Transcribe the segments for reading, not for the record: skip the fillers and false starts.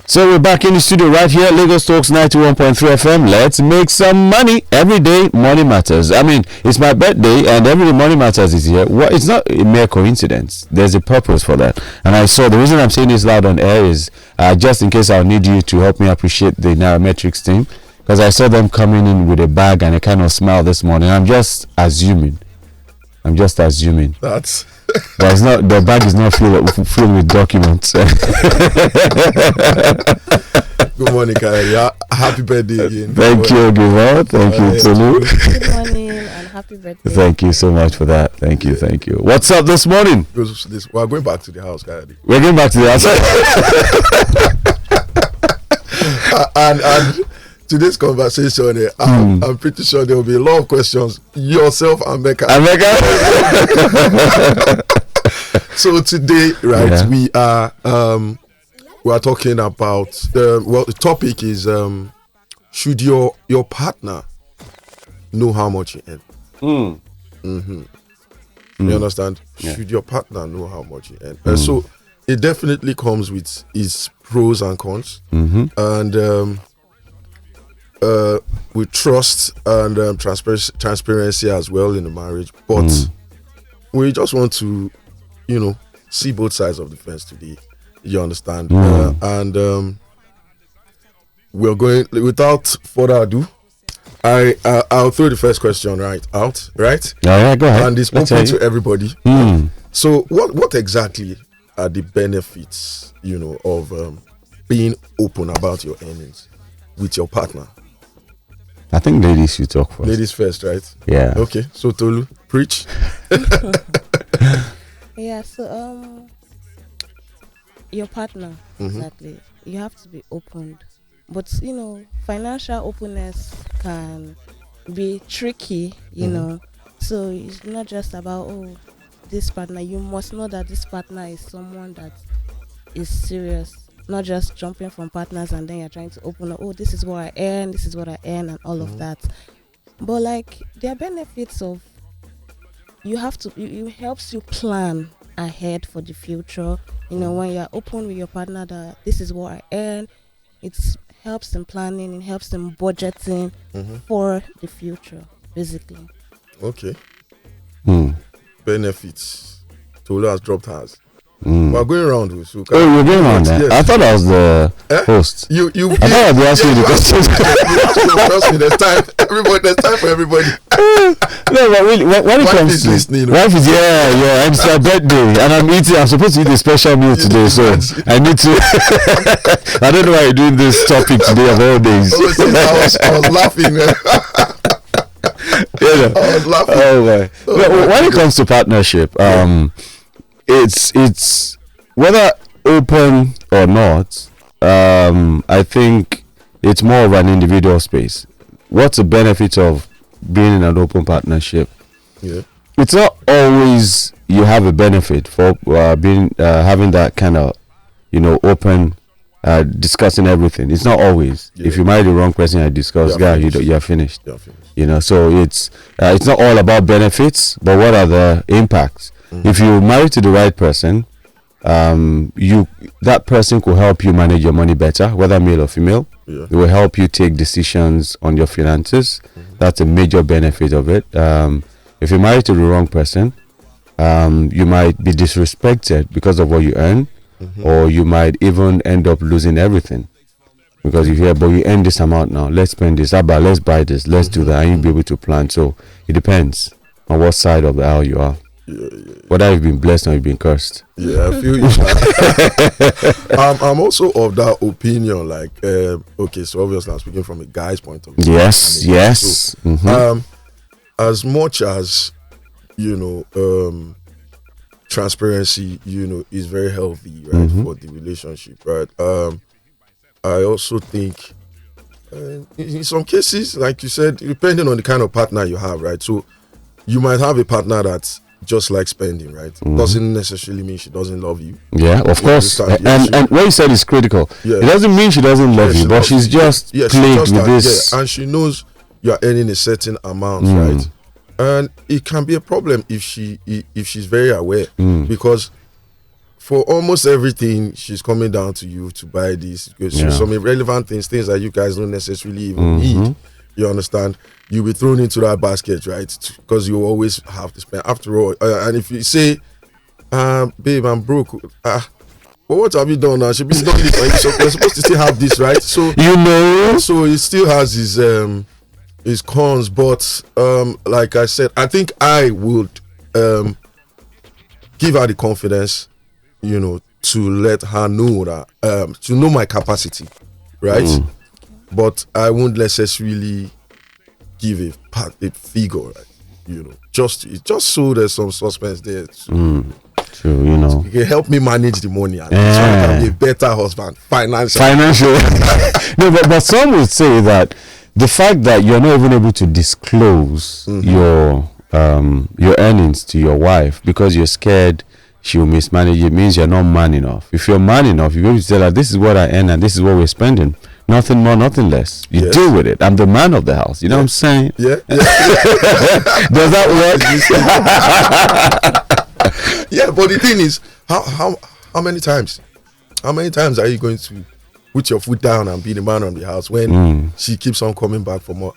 So we're back in the studio right here, Lagos Talks 91.3 FM. Let's make some money. Every day, money matters. I mean, it's my birthday, and every day, money matters is here. Well, it's not a mere coincidence. There's a purpose for that. And I saw the reason I'm saying this loud on air is just in case I'll need you to help me appreciate the Nairametrics team, because I saw them coming in with a bag and a kind of smile this morning. I'm just assuming. That's. But it's not, the bag is not filled with documents. Good morning, Kyle. Happy birthday again. Thank you, Giva. Thank you, Tolu. Good morning and happy birthday. Thank you so much for that. Thank you. What's up this morning? We're going back to the house, Kyle. We're going back to the house. and today's conversation, I'm pretty sure there will be a lot of questions. Yourself and Becca. So today, right, we are talking about the topic is should your partner know how much you earn? You understand? Yeah. Should your partner know how much you earn? So it definitely comes with its pros and cons, and with trust and transparency as well in the marriage. But we just want to, see both sides of the fence today. You understand? And we're going, without further ado, I'll throw the first question out. Yeah, go ahead. And it's open to everybody. So what exactly are the benefits, of being open about your earnings with your partner? I think ladies should talk first. Ladies first, right? Yeah. Okay. So Tolu, preach. Yeah. So your partner, exactly. You have to be open, but financial openness can be tricky. So it's not just about this partner. You must know that this partner is someone that is serious. Not just jumping from partners and then you're trying to open up, this is what I earn, and all of that. But there are benefits of it helps you plan ahead for the future. When you're open with your partner that this is what I earn, it helps in planning, it helps in budgeting for the future, basically. Okay. Benefits. Tolu has dropped hers. We're going around with you. You're going around there? Yes. I thought I was the host. You I thought I'd be asking you the questions. Trust me, there's time for everybody. No, but really, when it comes to listening, wife is and it's her birthday, and I'm supposed to eat a special meal today, so I need to. I don't know why you're doing this topic today of all days. I was laughing. I was laughing. Oh my! When it comes to partnership, it's whether open or not. I think it's more of an individual space. What's the benefit of being in an open partnership? Yeah, it's not always you have a benefit for being having that kind of open discussing everything. It's not always. If you marry the wrong person and discuss, you're finished. So it's not all about benefits, but what are the impacts? If you marry to the right person, that person could help you manage your money better, whether male or female. It will help you take decisions on your finances. That's a major benefit of it. If you marry to the wrong person, you might be disrespected because of what you earn, or you might even end up losing everything. Because you hear, but you earn this amount now, let's spend this, let's buy this, let's do that, and you'll be able to plan. So it depends on what side of the aisle you are. Whether you've been blessed or you've been cursed. I feel you. I'm also of that opinion. So obviously I'm speaking from a guy's point of view. Yes. So, as much as transparency, is very healthy, right, for the relationship, right? I also think, in some cases, like you said, depending on the kind of partner you have, right? So you might have a partner that's just like spending, right? Doesn't necessarily mean she doesn't love you. Yeah, of course. And what you said is critical. It doesn't mean she doesn't love you, but she's just plagued with this. And she knows you're earning a certain amount, right? And it can be a problem if she's very aware, because for almost everything, she's coming down to you to buy this. Because some irrelevant things that you guys don't necessarily even need. You understand? You'll be thrown into that basket, right? Because you always have to spend. After all, and if you say, babe, I'm broke. Well, what have you done now? She be done it for you. So we're supposed to still have this, right? So so it still has his cons, but like I said, I think I would give her the confidence, to let her know that to know my capacity, right? But I won't necessarily give a figure, right? Just so there's some suspense there. True, You can help me manage the money and so I can be a better husband, financial. No, but some would say that the fact that you're not even able to disclose your earnings to your wife because you're scared she'll mismanage it means you're not man enough. If you're man enough, you'll be able to tell her, this is what I earn and this is what we're spending. Nothing more, nothing less. You deal with it. I'm the man of the house. You know what I'm saying? Yeah. Does that work? Yeah, but the thing is, how many times? How many times are you going to put your foot down and be the man of the house when she keeps on coming back for more?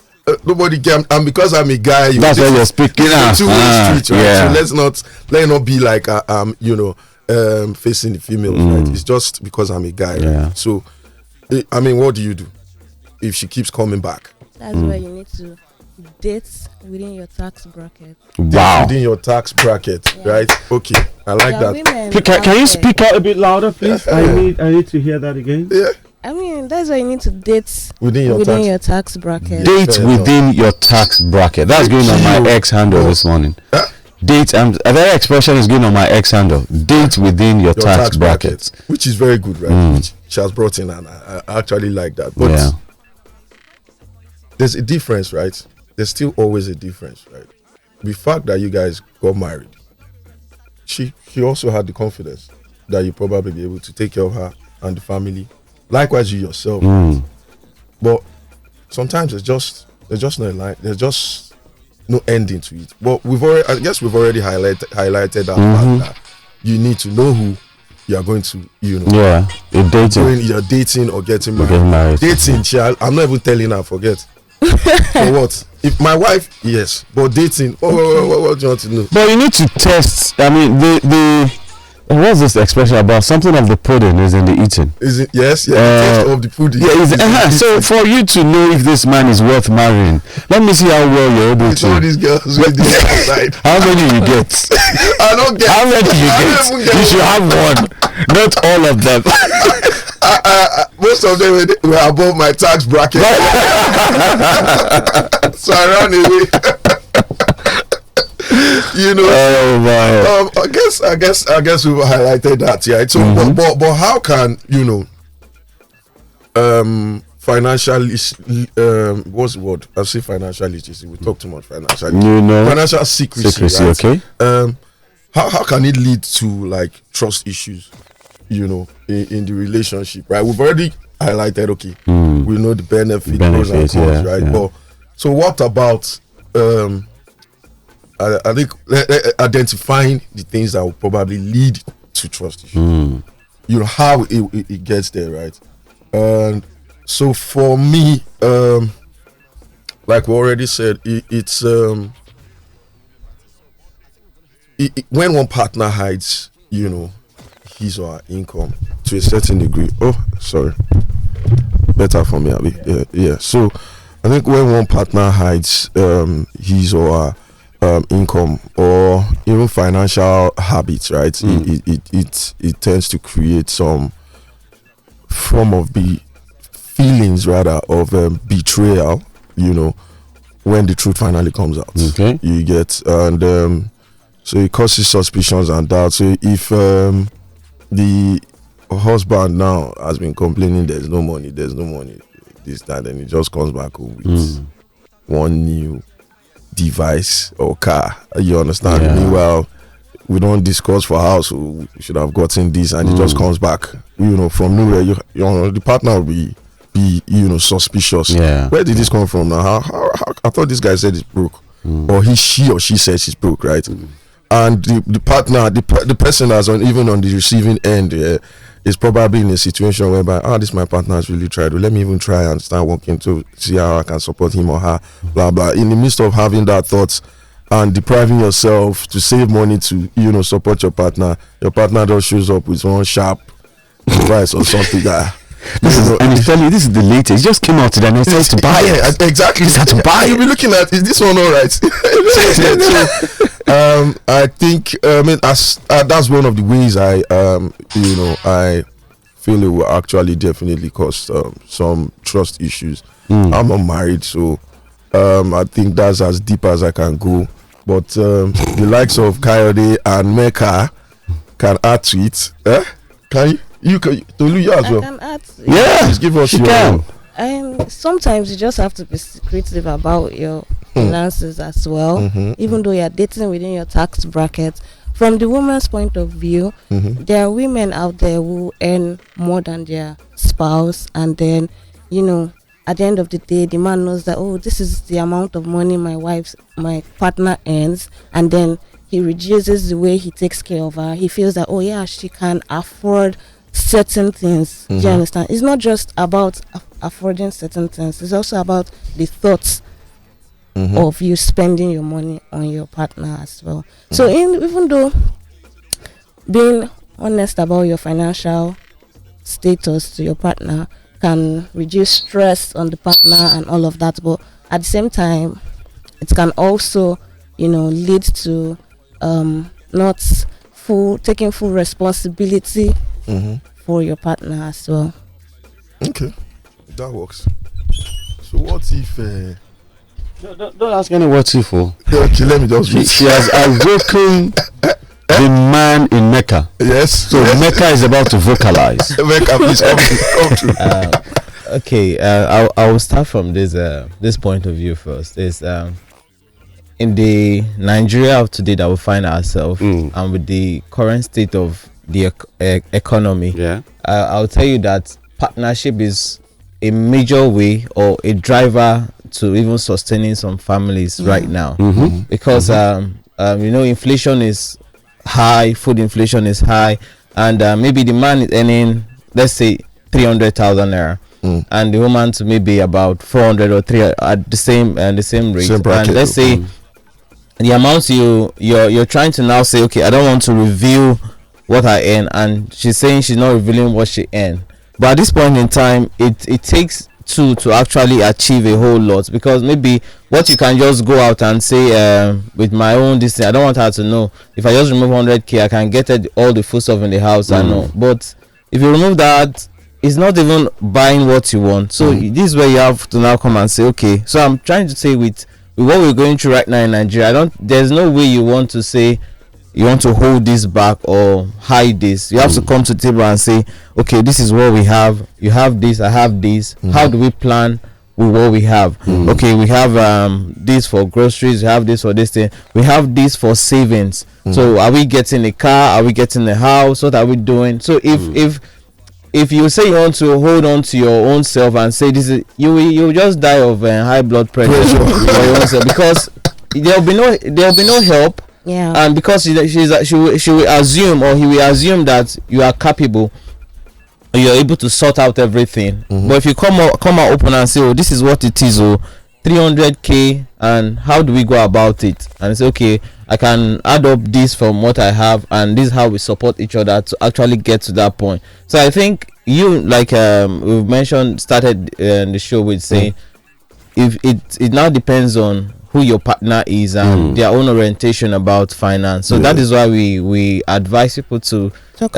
Nobody can, and because I'm a guy, that's why you're speaking. Two-way street, right? So let's not be like facing the females, right? It's just because I'm a guy. Yeah. Right? So, I mean, what do you do if she keeps coming back? That's why you need to date within your tax bracket. Wow. Within your tax bracket, right? Okay, I like that. Can you speak out a bit louder, please? I need to hear that again. Yeah. I mean, that's why you need to date within your tax bracket. Date within your tax bracket. That's going on my X handle this morning. Date, that expression is going on my X handle. Date within your tax bracket. Which is very good, right? Which she has brought in, and I actually like that. But there's a difference, right? There's still always a difference, right? The fact that you guys got married, she also had the confidence that you probably be able to take care of her and the family. Likewise, you yourself. But sometimes there's just no line. There's just no ending to it. But I guess we've already highlighted that fact that you need to know who you are going to, you're dating. You're dating or getting married. Dating, I'm not even telling her, forget. For what? If my wife, yes, but dating, what do you want to know? But you need to test. I mean, the what's this expression about? Something of the pudding is in the eating. Is it? Yes, the taste of the pudding. Yeah, so for you to know if this man is worth marrying, let me see how well you're able to. All these girls with the outside. How many you get? I don't get. How many you get? You should have one, not all of them. Most of them were above my tax bracket, so I ran away. Oh my. I guess we've highlighted that, yeah. So, but how can financial what's the word? I say financial literacy. We talk too much financial. Financial secrecy, right? Okay. How can it lead to like trust issues? In the relationship, right? We've already highlighted. Okay, we know the benefits and cons, right? Yeah. But so what about I think identifying the things that will probably lead to trust issues. How it gets there, right? And so for me, like we already said, it's when one partner hides, his or her income to a certain degree. Oh, sorry. Better for me, Abi. Yeah. So I think when one partner hides his or her income or even financial habits, right? It tends to create some form of feelings rather of betrayal, when the truth finally comes out. Okay. You get, and so it causes suspicions and doubts. So if the husband now has been complaining there's no money, this, that, and he just comes back home with one new device or car, you understand? Meanwhile, we don't discuss for house, so we should have gotten this, and it just comes back, from nowhere. The partner will be suspicious. Where did this come from now? How I thought this guy said it's broke, or she or she says she's broke, right? and the partner, the person that's even on the receiving end is probably in a situation whereby, this my partner has really tried. Let me even try and start working to see how I can support him or her, blah blah. In the midst of having that thoughts and depriving yourself to save money to support your partner just shows up with one sharp device or something that. And he's telling you this is the latest. It just came out today and it says to buy it. Yeah, exactly. Just had to buy You'll be looking at, is this one all right? So, I think that's one of the ways I feel it will actually definitely cause some trust issues. I'm not married, so I think that's as deep as I can go. But the likes of Coyote and Mecca can add to it. Can you? Tolu, you as well. I can add. Yeah, please give us your. And sometimes you just have to be secretive about your finances as well, even though you're dating within your tax bracket. From the woman's point of view, there are women out there who earn more than their spouse, and then at the end of the day, the man knows that, this is the amount of money my partner earns, and then he reduces the way he takes care of her. He feels that, she can afford certain things. Do you understand? It's not just about affording certain things. It's also about the thoughts of you spending your money on your partner as well. So even though being honest about your financial status to your partner can reduce stress on the partner and all of that, but at the same time it can also lead to not taking full responsibility for your partner as well. Okay, that works. So what if don't ask any what if for. Okay, let me just she has awoken the man in Mecca. Yes. So Mecca is about to vocalize. Mecca, please come through. Okay, I will start from this point of view first. Is in the Nigeria of today that we find ourselves, and with the current state of the economy, I'll tell you that partnership is a major way or a driver to even sustaining some families right now, because inflation is high, food inflation is high, and maybe the man is earning, let's say, 300,000 naira, and the woman to maybe about 400 or 3 at the same rate. And let's say the amounts you're trying to now say, okay, I don't want to reveal what I earn, and she's saying she's not revealing what she earned. But at this point in time, it takes two to actually achieve a whole lot, because maybe what you can just go out and say, with my own this thing, I don't want her to know. If I just remove 100k, I can get all the food stuff in the house. I know. But if you remove that, it's not even buying what you want. So this is where you have to now come and say, okay. So I'm trying to say with what we're going through right now in Nigeria, there's no way you want to say you want to hold this back or hide this. You have to come to the table and say, okay, this is what we have. You have this, I have this. How do we plan with what we have? Okay, we have this for groceries, we have this for this thing, we have this for savings. So are we getting a car? Are we getting a house? What are we doing? So if you say you want to hold on to your own self and say this is, you just die of high blood pressure for your own self, because there'll be no help. Yeah. And because she will assume, or he will assume, that you are capable, or you're able to sort out everything. But if you come out open and say, this is what it is, 300k, and how do we go about it? And say, okay, I can add up this from what I have, and this is how we support each other to actually get to that point. So I think you, like we've mentioned, started the show with saying, if it now depends on who your partner is and their own orientation about finance. So that is why we advise people to talk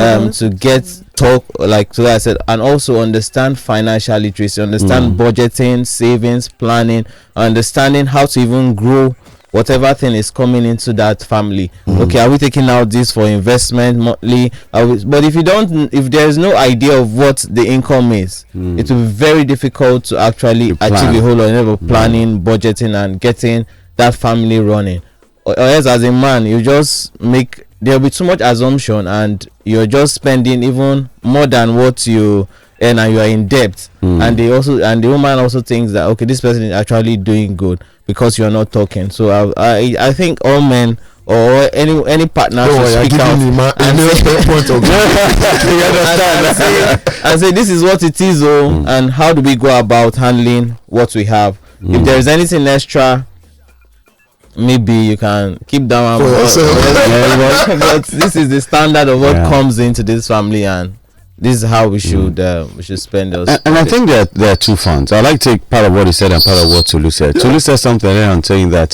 like so I said, and also understand financial literacy, understand budgeting, savings, planning, understanding how to even grow whatever thing is coming into that family. Okay, are we taking out this for investment monthly? But if there is no idea of what the income is, it will be very difficult to actually achieve a whole lot of planning, budgeting, and getting that family running. Or else, as a man, you just there'll be too much assumption, and you're just spending even more than what you earn, and you are in debt. And the woman also thinks that, okay, this person is actually doing good because you're not talking. So I think all men or any partner No, should you're speak out giving me and say, point of view. and say this is what it is, and how do we go about handling what we have. If there is anything extra, maybe you can keep that one For yourself. but this is the standard of what comes into this family, and this is how we should spend those. And I think there are two funds. I like to take part of what he said and part of what Tolu said. Tolu said something there on saying that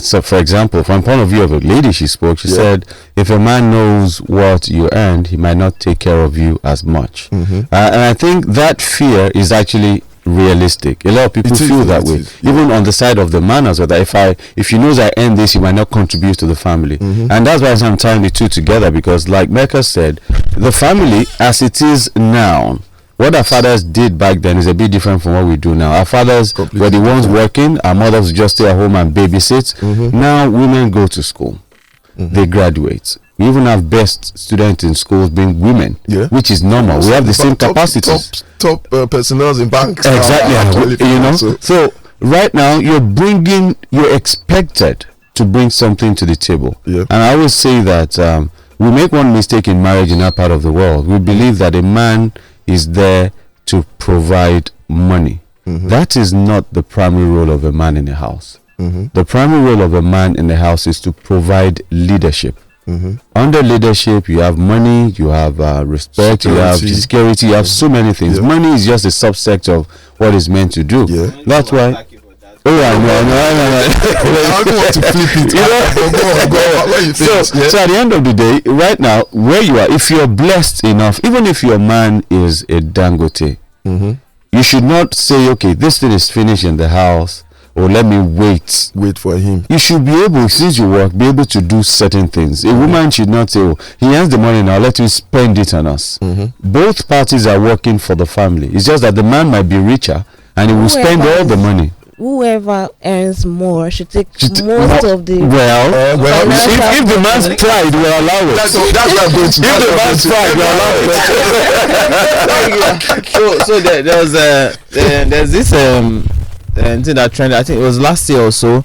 so for example, from point of view of a lady, she spoke, she said if a man knows what you earned, he might not take care of you as much. And I think that fear is actually realistic. A lot of people feel that way, even on the side of the man as well, that if he knows I earn this, he might not contribute to the family. And that's why I'm tying the two together, because like Mecca said, the family as it is now, what our fathers did back then is a bit different from what we do now. Our fathers were the ones working, our mothers would just stay at home and babysit. Now women go to school, they graduate. We even have best students in schools being women, which is normal. We have the same capacities. Top personnel in banks. Exactly, you know. So right now you're expected to bring something to the table. And I always say that we make one mistake in marriage in our part of the world. We believe that a man is there to provide money. That is not the primary role of a man in a house. The primary role of a man in the house is to provide leadership. Under leadership, you have money, you have respect, security. You have security, you have so many things. Money is just a subsect of what is meant to do. That's why. Oh, I know. I don't want to flip it. So at the end of the day, right now, where you are, if you're blessed enough, even if your man is a Dangote, you should not say, okay, this thing is finished in the house, or let me wait for him. You should be able, since you work, be able to do certain things. A woman should not say, oh, he earns the money now, let him spend it on us. Both parties are working for the family. It's just that the man might be richer and he will spend all the money. Whoever earns more should take most of the. If the man's pride will allow it. That's what I'm going to. If the man's pride will allow it. So there's this thing that trended. I think it was last year or so.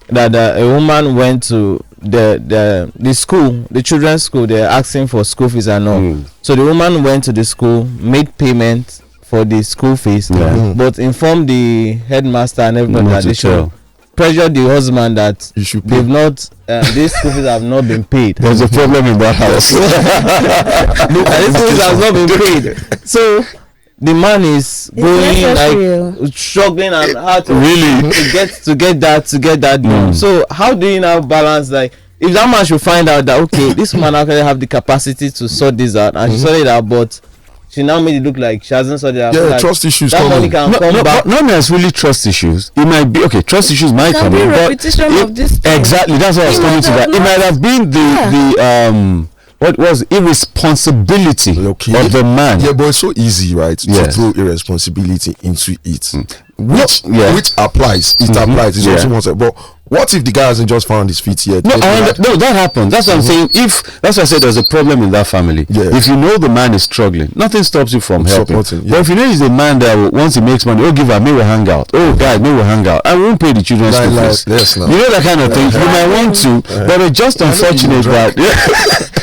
That a woman went to the school, the children's school. They're asking for school fees and all. So the woman went to the school, made payment for the school fees, but informed the headmaster and everybody that they should pressure the husband that they've not these school fees have not been paid. There's a problem in that house. These school fees have not been paid. So the man is going struggling and hard to get that done. So how do you now balance, like, if that man should find out that okay, this man actually have the capacity to sort this out, and she sorted it out, but she now made it look like she hasn't sorted it out. Like trust issues. That money can come back. Not necessarily trust issues. It might be trust issues might come in, but of this exactly, that's what I was coming to. That it might have been the what was irresponsibility of the man. Yeah, but it's so easy, right, to throw irresponsibility into it. Which applies. It applies. It's also one side. But what if the guy hasn't just found his feet yet? No, that happens. That's what I'm saying. That's why I said there's a problem in that family. If you know the man is struggling, nothing stops you from helping. But if you know he's a man that once he makes money, give her, maybe we'll hang out. Guys, maybe we'll hang out. I won't pay the children's school fees. You know that kind of thing. You might want to, but it's just unfortunate that.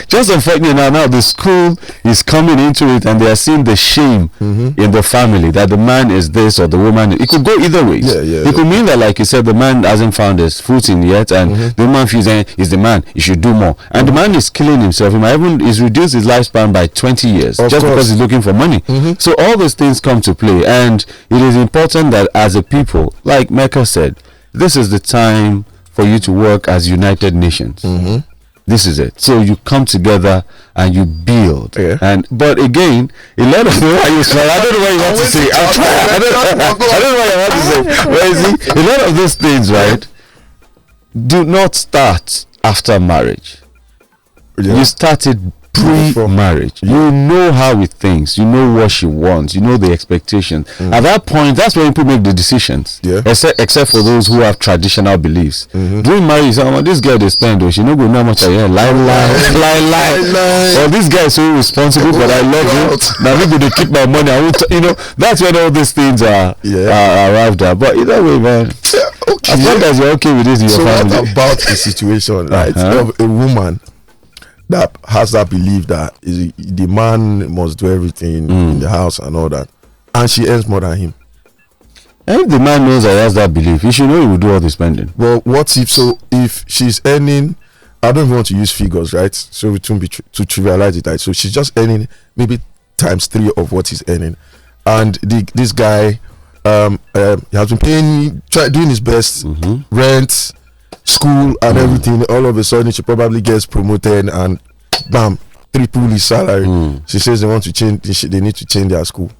Just unfortunate now the school is coming into it and they are seeing the shame in the family that the man is this or the woman. It could go either way. It could mean that, like you said, the man hasn't found his footing yet, and the woman feels he's the man, he should do more, and the man is killing himself. He might even reduced his lifespan by 20 years because he's looking for money. So all those things come to play, and it is important that as a people, like Mecca said, this is the time for you to work as United Nations. This is it. So you come together and you build. But again, a lot of I don't know what you want to say. I don't know what you want to say. But you see, a lot of these things, right, do not start after marriage. You start it pre-marriage. You know how it thinks. You know what she wants. You know the expectations. At that point, that's when people make the decisions. Yeah. Except for those who have traditional beliefs. During marriage, this girl they spend, she no go know how much I hear. Lie. Or this guy is so responsible, but I love you. Now maybe they keep my money. I won't. That's when all these things are arrived at. But either way, man. Okay. As long as you're okay with this in your family. So what about a situation, right, of a woman that has that belief that the man must do everything in the house and all that, and she earns more than him? And if the man knows that he has that belief, he should know he will do all the spending. Well, what if she's earning, I don't even want to use figures, right? So it won't be to trivialize it, right? So she's just earning maybe times 3 of what he's earning, and this guy he has been doing his best, rent, school, and everything. All of a sudden, she probably gets promoted, and bam, triple his salary. She says they want to change. They need to change their school.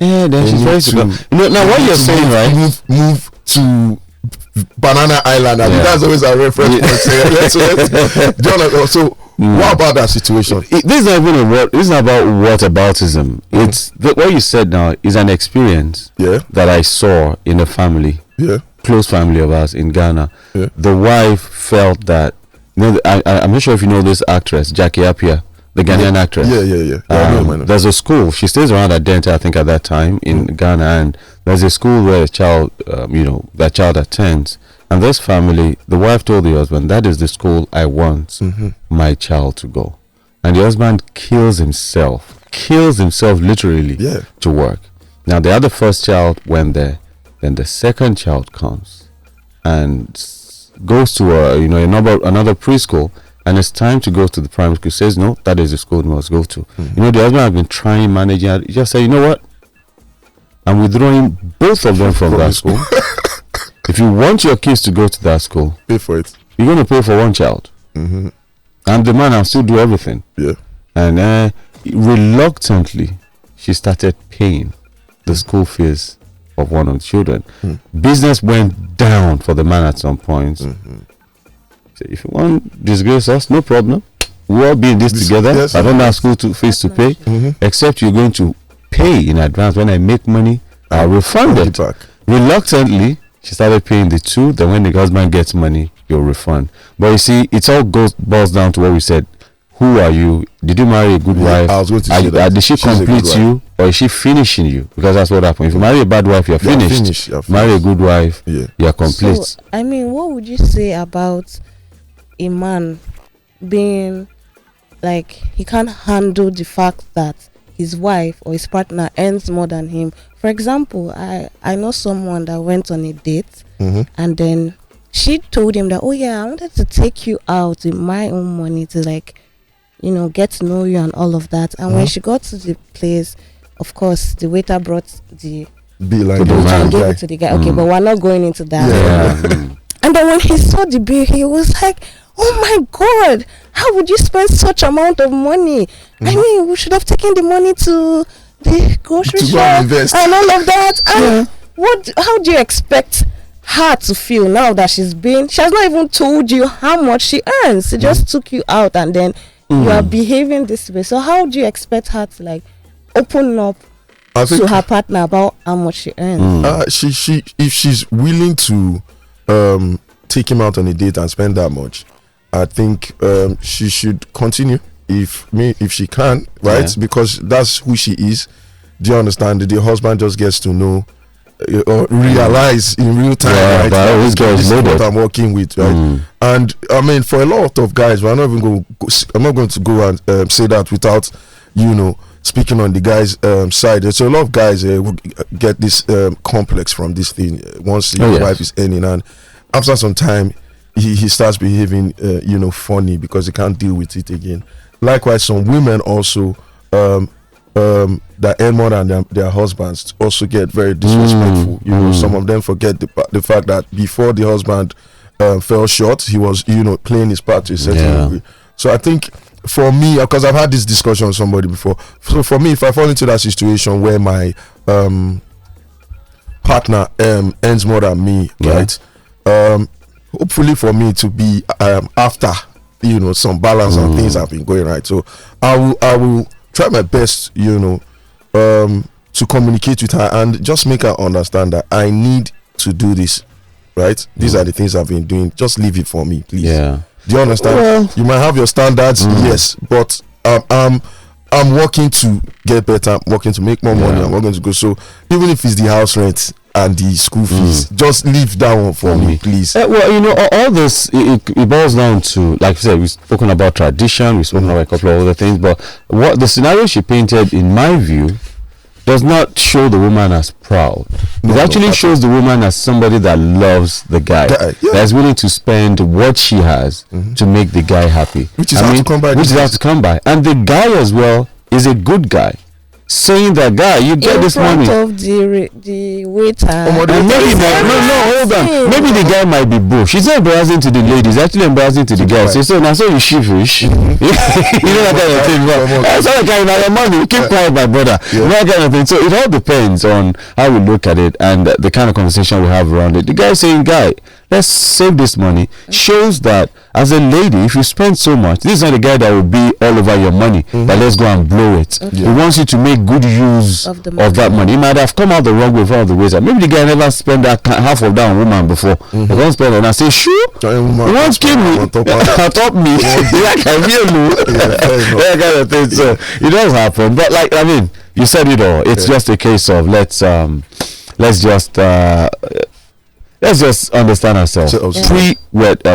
Yeah, then she's very super. Now what you're saying, right? Move to Banana Island. I mean, that's always a reference point. So, what about that situation? This is not even this is not about whataboutism. It's what you said now is an experience that I saw in a family, close family of ours in Ghana. The wife felt that, I'm not sure if you know this actress, Jackie Appiah, the Ghanaian actress. There's a school. She stays around at Dente, I think, at that time in Ghana, and there's a school where a child, that child attends. And this family, the wife told the husband, that is the school I want my child to go. And the husband kills himself literally to work. Now, the other first child went there. Then the second child comes and goes to another preschool, and it's time to go to the primary school. Says, no, that is the school you must go to. The husband has been trying, managing. He just said, you know what? I'm withdrawing both of them from that school. If you want your kids to go to that school, pay for it. You're going to pay for one child. And the man will still do everything. Yeah. And reluctantly, she started paying the school fees of one of the children. Business went down for the man at some point. So if you want to disgrace us, no problem. We'll all be in this together. Yes, I don't have school fees to pay, except you're going to pay in advance. When I make money, I'll refund it. Back. Reluctantly, she started paying the 2. Then when the husband gets money, you'll refund. But you see, it all boils down to what we said. Who are you? Did you marry a good wife? I was going to say that. Did she complete you, or is she finishing you? Because that's what happens. If you marry a bad wife, you're finished. Marry a good wife, you're complete. So, I mean, what would you say about a man being like, he can't handle the fact that his wife or his partner earns more than him? For example, I know someone that went on a date, and then she told him that, oh yeah, I wanted to take you out with my own money to get to know you and all of that. And when she got to the place, of course, the waiter brought the bill and gave it to the guy. Okay, but we're not going into that. And then when he saw the bill, he was like, oh my God, how would you spend such amount of money? I mean, we should have taken the money to the grocery shop and all of that. And how do you expect her to feel now that she has not even told you how much she earns? She just took you out, and then you are behaving this way. So how do you expect her to open up to her partner about how much she earns? She if she's willing to take him out on a date and spend that much, I think she should continue if she can, right? Because that's who she is. Do you understand? The husband just gets to know or realize in real time, right? This is what I'm working with, right? And I mean, for a lot of guys, I'm not going to go and say that without speaking on the guy's side. So a lot of guys will get this complex from this thing once your wife is earning, and after some time he starts behaving funny because he can't deal with it again. Likewise, some women also that earn more than their husbands also get very disrespectful. Some of them forget the fact that before the husband fell short, he was playing his part to a certain degree. So I think for me, because I've had this discussion with somebody before, so for me, if I fall into that situation where my partner earns more than me, right, hopefully for me to be after some balance and things have been going right. So I will try my best, to communicate with her and just make her understand that I need to do this, right? These are the things I've been doing. Just leave it for me, please. Yeah. Do you understand? Well, you might have your standards, yes, but I'm working to get better. I'm working to make more money. I'm working to go. So even if it's the house rent and the school fees, just leave that one for me, please. Well, all this it boils down to, like I said, we've spoken about tradition, we've spoken about a couple of other things, but what the scenario she painted, in my view, does not show the woman as proud. It actually shows the woman as somebody that loves the guy, that's willing to spend what she has to make the guy happy. Which is hard to come by. And the guy as well is a good guy. Saying that, guy, you get this money. In front of the waiter. Hold on. Maybe the guy might be bush. It's not embarrassing to the lady. It's actually embarrassing to the guy. So now, so you shiverish. You know that kind of thing. That's not kind of money. Keep quiet, my brother. That kind of thing. So it all depends on how we look at it and the kind of conversation we have around it. The guy saying, guy, let's save this money, shows that as a lady, if you spend so much, this is not the guy that will be all over your money, that let's go and blow it. He wants you to make good use of that money. He might have come out the wrong way from all the ways. Maybe the guy never spent that half of that on woman before. He don't spend it and I say, sure, you won't kill me on top me. That can be a move. That kind of thing. So it does happen. But like, I mean, you said it all. It's just a case of let's just understand ourselves. Pre-wedding,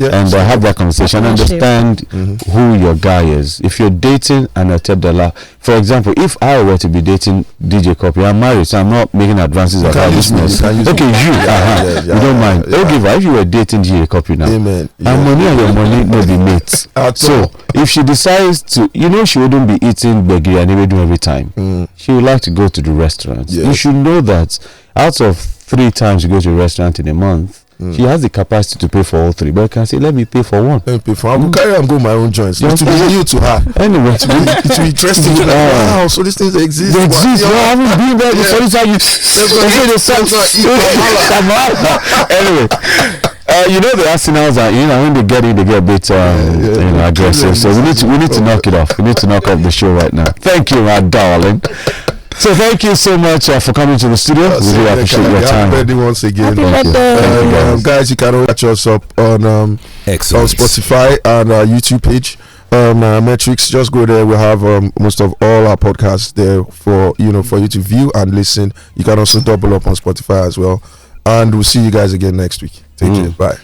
and have that conversation. Understand who your guy is. If you're dating an Atebdala, for example, if I were to be dating DJ Copy, I'm married, so I'm not making advances about business. You don't mind. If you were dating DJ Copy now, and money and your money may be mates. So if she decides to, she wouldn't be eating burger and every time. She would like to go to the restaurant. You should know that out of 3 times you go to a restaurant in a month, she has the capacity to pay for all 3, but you can say, let me pay for one. I will carry and go my own joints. It will be new to her. Anyway, it will be interesting. Wow, so these things exist. They exist. I haven't been there before. This Anyway, the Arsenals are, when they get in, they get a bit aggressive. So we need to knock it off. We need to knock off the show right now. Thank you, my darling. So thank you so much for coming to the studio. We really appreciate your time. Happy birthday once again. Thank you. Guys, you can catch us up on Spotify and our YouTube page. Metrics, just go there. We have most of all our podcasts there for you to view and listen. You can also double up on Spotify as well. And we'll see you guys again next week. Take care. Bye.